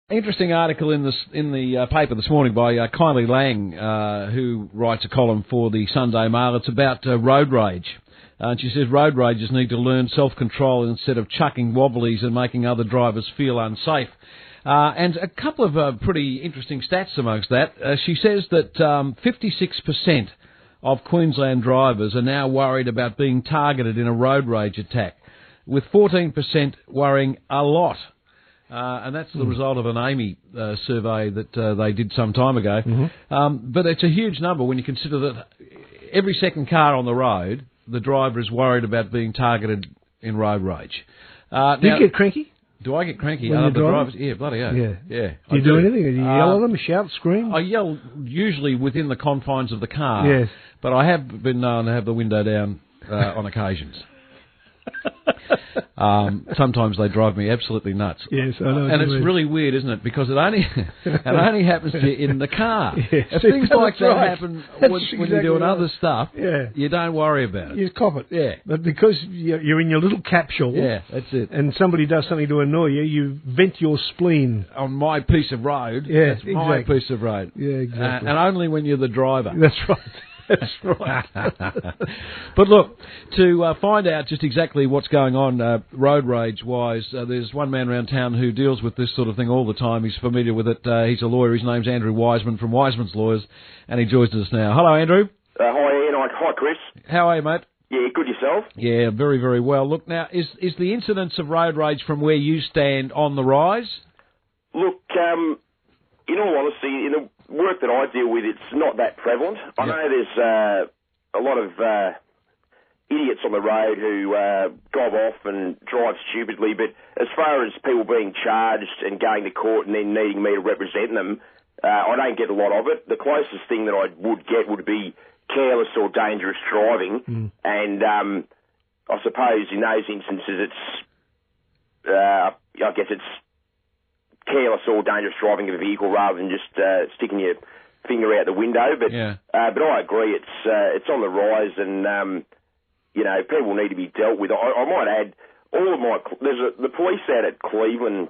Interesting article in the paper this morning by Kylie Lang, who writes a column for the Sunday Mail. It's about road rage. And she says road ragers need to learn self-control instead of chucking wobblies and making other drivers feel unsafe. And a couple of pretty interesting stats amongst that. She says that 56% of Queensland drivers are now worried about being targeted in a road rage attack, with 14% worrying a lot. And that's the result of an AAMI survey that they did some time ago. Mm-hmm. But it's a huge number when you consider that every second car on the road, the driver is worried about being targeted in road rage. Do you get cranky? Do I get cranky? When you're driving? Drivers? Yeah, bloody hell. Yeah. Do you do anything? Do you yell at them, shout, scream? I yell usually within the confines of the car. Yes. But I have been known to have the window down on occasions. Sometimes they drive me absolutely nuts. Yes, I know. And it's really weird, isn't it? Because it only happens to you in the car. Yes, if things like that right. happen when you're doing other stuff, yeah, you don't worry about it. You cop it. Yeah. But because you're in your little capsule, yeah, that's it, and somebody does something to annoy you, you vent your spleen. On my piece of road. Yeah, that's my piece of road. Yeah, exactly. And only when you're the driver. That's right. That's right. But look, to find out just exactly what's going on road rage-wise, there's one man around town who deals with this sort of thing all the time. He's familiar with it. He's a lawyer. His name's Andrew Wiseman from Wiseman's Lawyers, and he joins us now. Hello, Andrew. Hi, Ian. Hi, Chris. How are you, mate? Yeah, good yourself? Yeah, very, very well. Look, now, is the incidence of road rage from where you stand on the rise? Look, in all honesty, in the work that I deal with, it's not that prevalent. I know there's a lot of idiots on the road who gob off and drive stupidly, but as far as people being charged and going to court and then needing me to represent them, I don't get a lot of it. The closest thing that I would get would be careless or dangerous driving, and I suppose in those instances I guess it's careless or dangerous driving of a vehicle rather than just sticking your finger out the window. But but I agree, it's on the rise, and people need to be dealt with. I might add, all of my the police out at Cleveland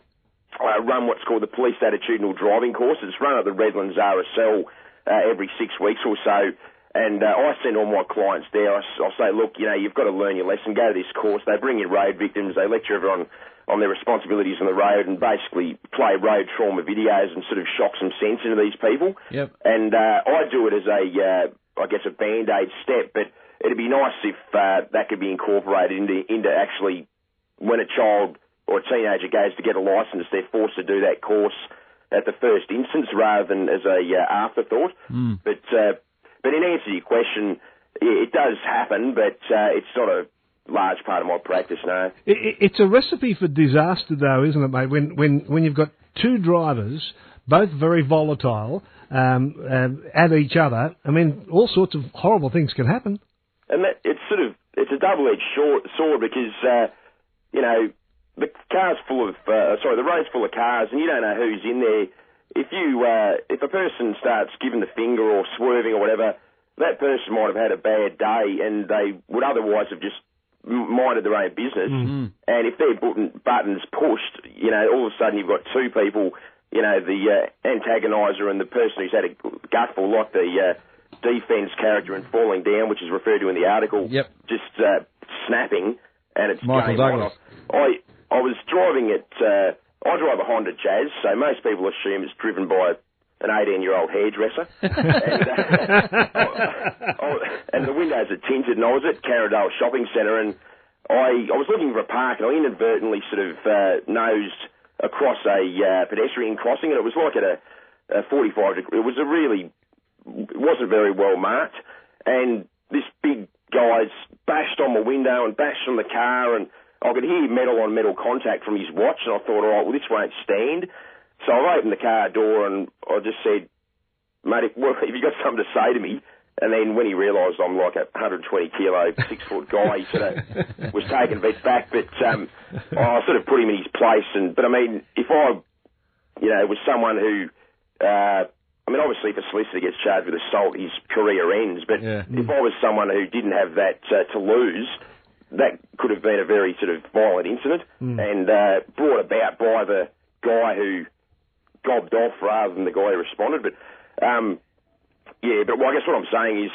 run what's called the Police Attitudinal Driving Course. It's run at the Redlands RSL every 6 weeks or so. And I send all my clients there. I'll say, look, you've got to learn your lesson. Go to this course. They bring in road victims. They lecture everyone on their responsibilities on the road and basically play road trauma videos and sort of shock some sense into these people. Yep. And I do it as a Band-Aid step, but it'd be nice if that could be incorporated into actually when a child or a teenager goes to get a licence, they're forced to do that course at the first instance rather than as a afterthought. But in answer to your question, it does happen, but it's not a large part of my practice, no. It's a recipe for disaster, though, isn't it, mate? When you've got two drivers, both very volatile, at each other, I mean, all sorts of horrible things can happen. And it's a double-edged sword because, the road's full of cars, and you don't know who's in there. If a person starts giving the finger or swerving or whatever, that person might have had a bad day and they would otherwise have just minded their own business. Mm-hmm. And if their button's pushed, all of a sudden you've got two people, the antagoniser and the person who's had a gutful, like the defence character in Falling Down, which is referred to in the article, just snapping, and it's Michael Douglas. I was driving it. I drive a Honda Jazz, so most people assume it's driven by an 18-year-old hairdresser. And the windows are tinted, and I was at Carradale Shopping Centre, and I was looking for a park, and I inadvertently sort of nosed across a pedestrian crossing, and it was like at a 45 degree. It wasn't very well marked, and this big guy's bashed on my window and bashed on the car, and I could hear metal-on-metal contact from his watch, and I thought, all right, well, this won't stand. So I opened the car door, and I just said, mate, if you got something to say to me, and then when he realised I'm like a 120-kilo, 6-foot guy, he sort of was taken a bit back, but I sort of put him in his place. But I mean, if I, was someone who, obviously if a solicitor gets charged with assault, his career ends, but if I was someone who didn't have that to lose, that could have been a very sort of violent incident and brought about by the guy who gobbed off rather than the guy who responded. But yeah, but I guess what I'm saying is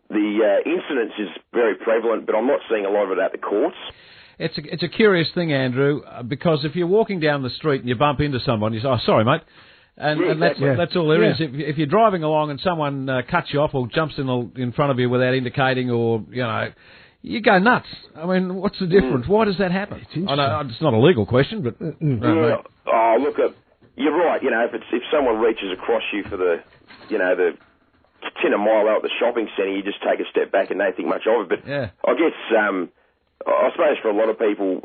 the incidence is very prevalent, but I'm not seeing a lot of it at the courts. It's a curious thing, Andrew, because if you're walking down the street and you bump into someone, you say, "Oh, sorry, mate," and that's all there is. If you're driving along and someone cuts you off or jumps in front of you without indicating, or you go nuts. I mean, what's the difference? Why does that happen? I know it's not a legal question, but oh, look, you're right. If someone reaches across you for the 10 a mile out at the shopping centre, you just take a step back and don't think much of it. But I guess, I suppose for a lot of people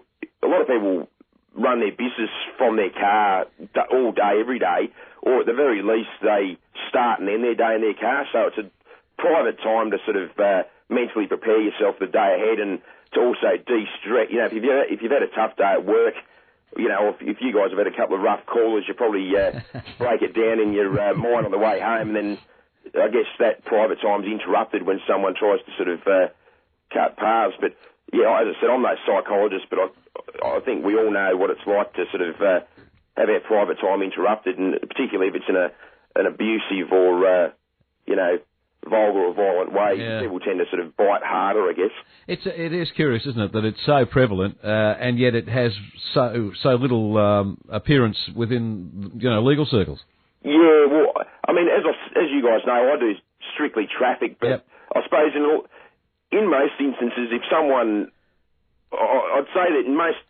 run their business from their car all day, every day, or at the very least they start and end their day in their car. So it's a private time to sort of mentally prepare yourself the day ahead and to also de-stress. If you've had a tough day at work, if you guys have had a couple of rough callers, you probably break it down in your mind on the way home, and then I guess that private time's interrupted when someone tries to sort of cut paths. But yeah, as I said, I'm no psychologist, but I think we all know what it's like to sort of have our private time interrupted, and particularly if it's in an abusive or vulgar or violent way, people tend to sort of bite harder, I guess. It is curious, isn't it, that it's so prevalent, and yet it has so little appearance within legal circles. Yeah, well, I mean, as you guys know, I do strictly traffic, but I suppose in most instances, if someone, I'd say that in most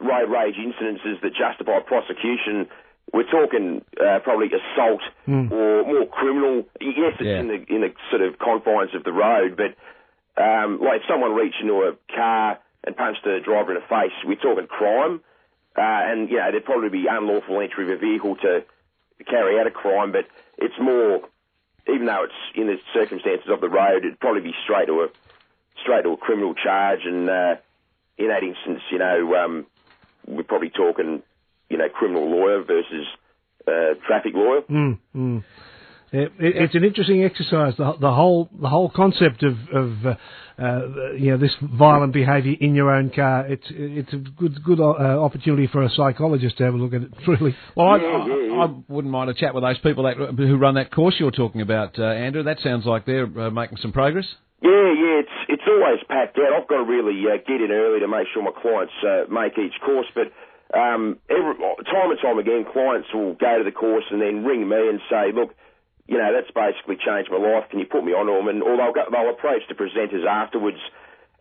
road rage incidences that justify prosecution, we're talking probably assault or more criminal. Yes, it's in the sort of confines of the road, but like if someone reached into a car and punched a driver in the face, we're talking crime. And, there'd probably be unlawful entry of a vehicle to carry out a crime, but it's more, even though it's in the circumstances of the road, it'd probably be straight to a criminal charge. And in that instance, we're probably talking, criminal lawyer versus traffic lawyer. It's an interesting exercise. The whole concept of this violent behaviour in your own car. It's a good opportunity for a psychologist to have a look at it. Really. Well, I wouldn't mind a chat with those people who run that course you're talking about, Andrew. That sounds like they're making some progress. Yeah, it's always packed out. I've got to really get in early to make sure my clients make each course, but. Time and time again, clients will go to the course and then ring me and say, look, that's basically changed my life. Can you put me on to them? And they'll approach the presenters afterwards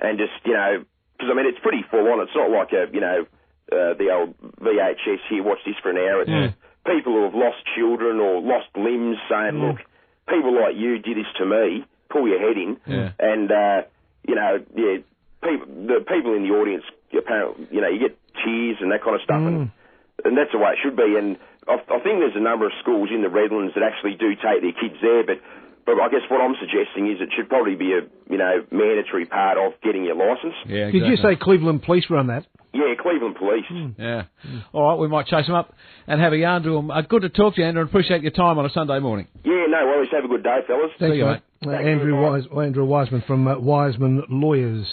and just, because I mean, it's pretty full on. It's not like the old VHS here, watch this for an hour. It's people who have lost children or lost limbs saying, look, people like you did this to me, pull your head in. And, the people in the audience, apparently, you get tears and that kind of stuff, and that's the way it should be. And I think there's a number of schools in the Redlands that actually do take their kids there, but I guess what I'm suggesting is it should probably be a mandatory part of getting your licence. Yeah, exactly. Did you say Cleveland Police run that? Yeah, Cleveland Police. Yeah. All right, we might chase them up and have a yarn to them. Good to talk to you, Andrew, and appreciate your time on a Sunday morning. Yeah, no worries. Have a good day, fellas. Thanks, mate. Andrew Wiseman from Wiseman Lawyers.